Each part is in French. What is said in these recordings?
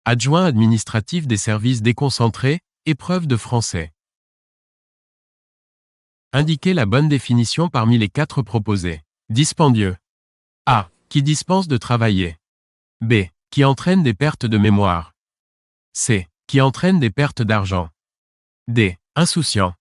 Adjoint administratif des services déconcentrés, épreuve de français. Indiquez la bonne définition parmi les 4 proposées. Dispendieux. A. Qui dispense de travailler. B. Qui entraîne des pertes de mémoire. C. Qui entraîne des pertes d'argent. D. Insouciant.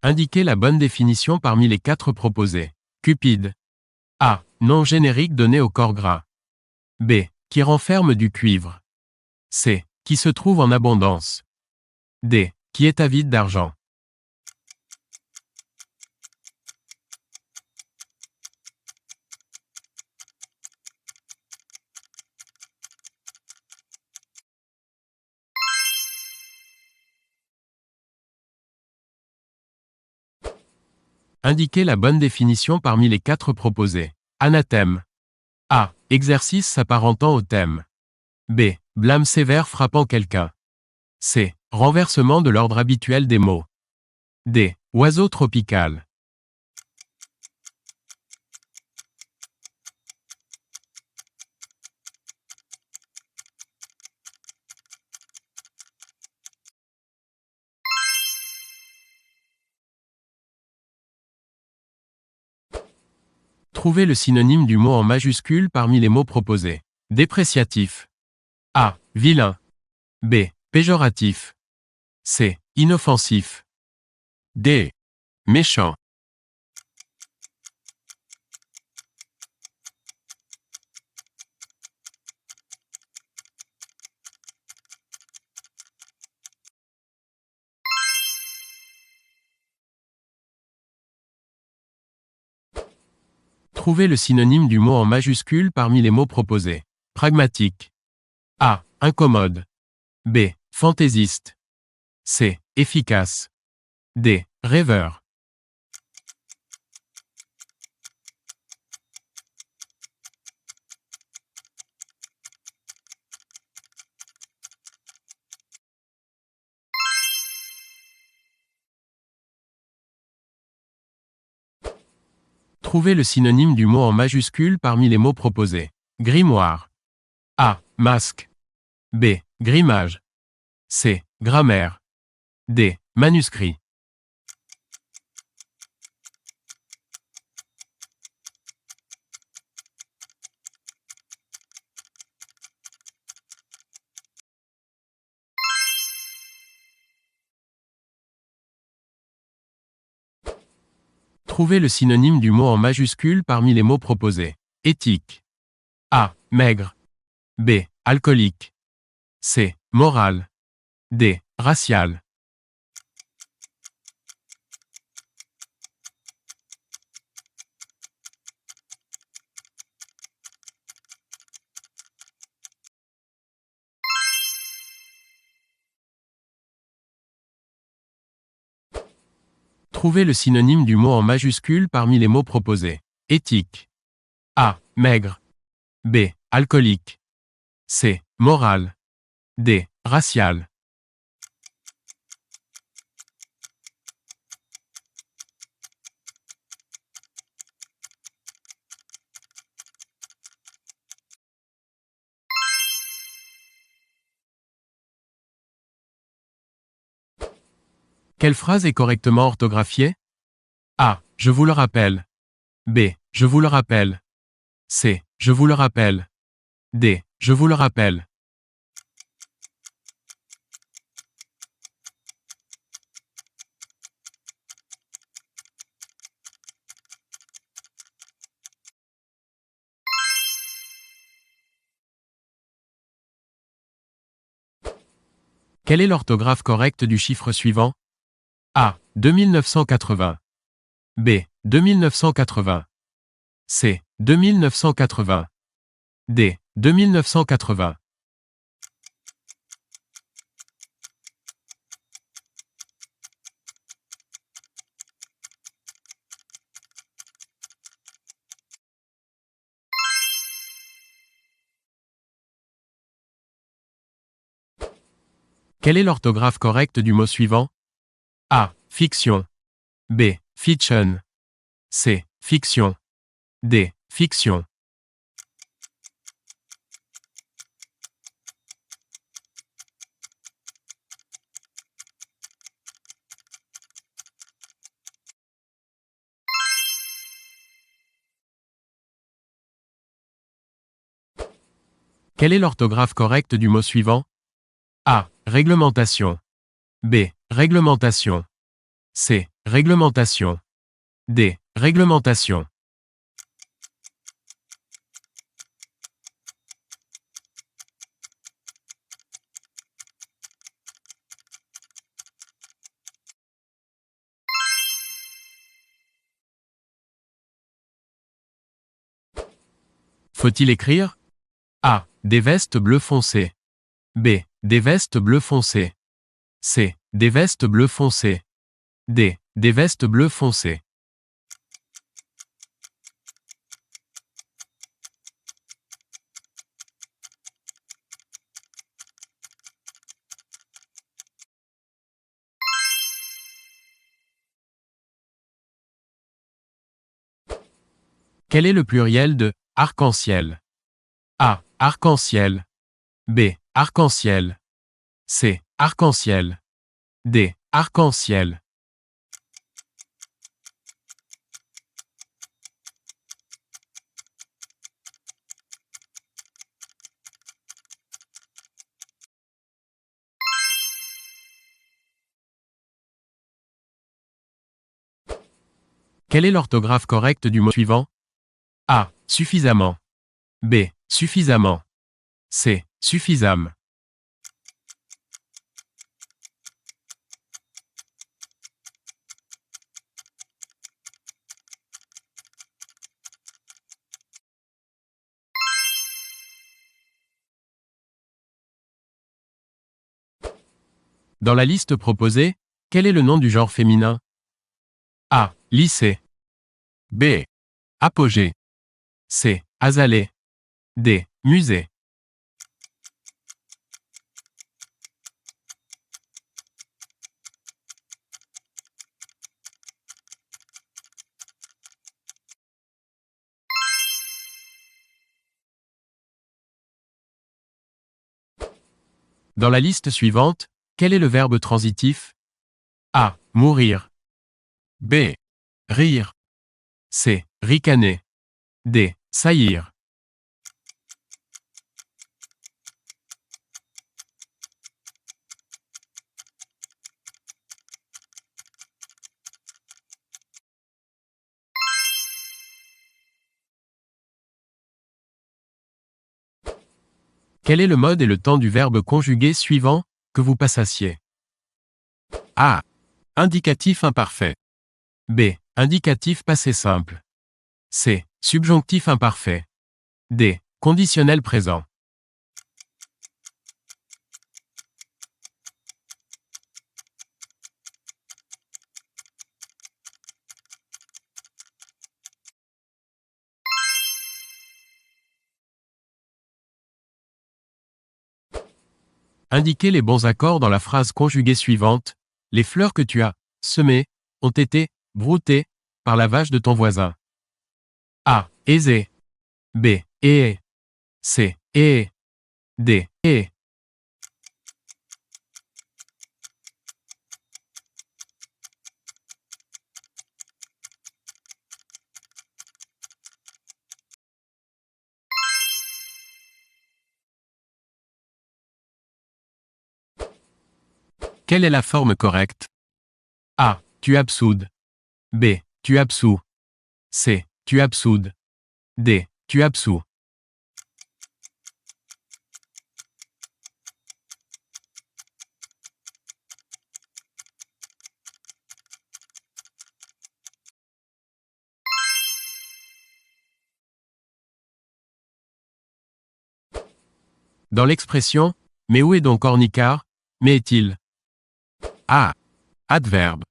Indiquez la bonne définition parmi les 4 proposées. Cupide. A. Nom générique donné au corps gras. B. Qui renferme du cuivre. C. Qui se trouve en abondance. D. Qui est avide d'argent. Indiquez la bonne définition parmi les 4 proposées. Anathème. A. Exercice s'apparentant au thème. B. Blâme sévère frappant quelqu'un. C. Renversement de l'ordre habituel des mots. D. Oiseau tropical. Trouvez le synonyme du mot en majuscule parmi les mots proposés. Dépréciatif. A. Vilain. B. Péjoratif. C. Inoffensif. D. Méchant. Trouvez le synonyme du mot en majuscule parmi les mots proposés. Pragmatique. A. Incommode. B. Fantaisiste. C. Efficace. D. Rêveur. Trouvez le synonyme du mot en majuscule parmi les mots proposés. Grimoire. A. Masque. B. Grimage. C. Grammaire. D. Manuscrit. Trouvez le synonyme du mot en majuscule parmi les mots proposés. Éthique. A. Maigre. B. Alcoolique. C. Moral. D. Racial. Trouvez le synonyme du mot en majuscule parmi les mots proposés. Éthique. A. Maigre. B. Alcoolique. C. Moral. D. Racial. Quelle phrase est correctement orthographiée? A. Je vous le rappelle. B. Je vous le rappelle. C. Je vous le rappelle. D. Je vous le rappelle. Quelle est l'orthographe correcte du chiffre suivant? A. 2980. B. 2980. C. 2980. D. 2980. Quelle est l'orthographe correcte du mot suivant? A. Fiction. B. Fiction. C. Fiction. D. Fiction. Quelle est l'orthographe correcte du mot suivant? A. Réglementation. B. Réglementation. C. Réglementation. D. Réglementation. Faut-il écrire? A. Des vestes bleu foncé. B. Des vestes bleu foncé. C. Des vestes bleu foncé. D. Des vestes bleu foncé. Quel est le pluriel de arc-en-ciel? A. Arc-en-ciel. B. Arc-en-ciel. C. Arc-en-ciel. D. Arc-en-ciel. Quelle est l'orthographe correcte du mot suivant? A. Suffisamment. B. Suffisamment. C. Suffisame. Dans la liste proposée, quel est le nom du genre féminin? A. Lycée. B. Apogée. C. Azalée. D. Musée. Dans la liste suivante, quel est le verbe transitif? A. Mourir. B. Rire. C. Ricaner. D. Saillir. Quel est le mode et le temps du verbe conjugué suivant, que vous passassiez? A. Indicatif imparfait. B. Indicatif passé simple. C. Subjonctif imparfait. D. Conditionnel présent. Indiquez les bons accords dans la phrase conjuguée suivante. Les fleurs que tu as semées ont été broutées par la vache de ton voisin. A. Aisé. B. Et. C. Et. D. Et. Quelle est la forme correcte? A. Tu absoudes. B. Tu absous. C. Tu absoudes. D. Tu absous. Dans l'expression « mais où est donc Ornicard ?» mais est-il? A. Adverbe.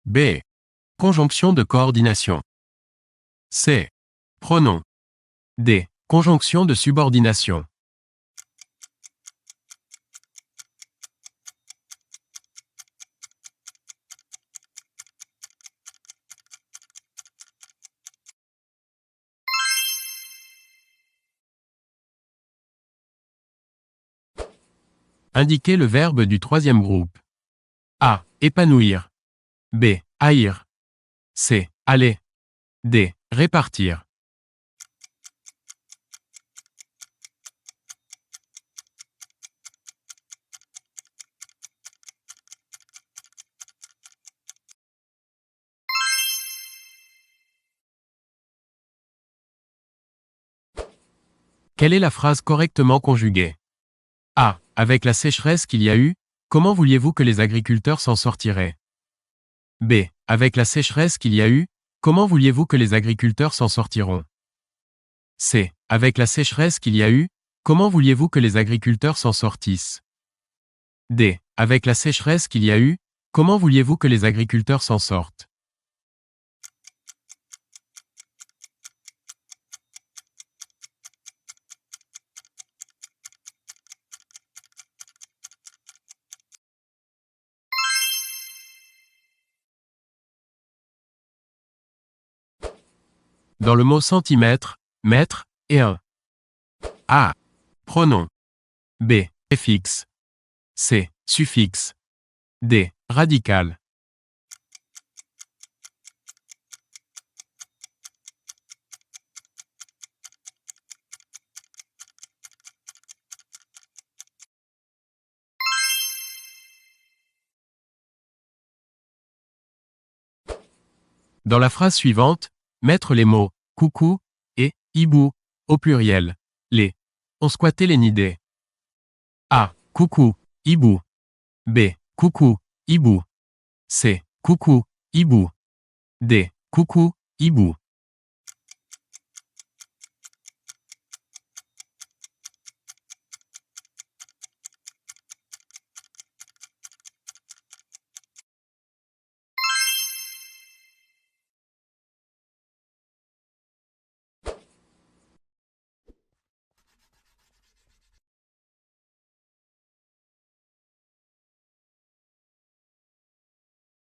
B. Conjonction de coordination. C. Pronom. D. Conjonction de subordination. Indiquez le verbe du troisième groupe. A. Épanouir. B. Haïr. C. Aller. D. Répartir. Quelle est la phrase correctement conjuguée? A. Avec la sécheresse qu'il y a eu, comment vouliez-vous que les agriculteurs s'en sortiraient? B. Avec la sécheresse qu'il y a eu, comment vouliez-vous que les agriculteurs s'en sortiront? C. Avec la sécheresse qu'il y a eu, comment vouliez-vous que les agriculteurs s'en sortissent? D. Avec la sécheresse qu'il y a eu, comment vouliez-vous que les agriculteurs s'en sortent? Dans le mot centimètre, mètre et un. A. Pronom. B. Préfixe. C. Suffixe. D. Radical. Dans la phrase suivante, mettre les mots coucou et hibou au pluriel. Les ont squatté les nids des. A. Coucou, hibou. B. Coucou, hibou. C. Coucou, hibou. D. Coucou, hibou.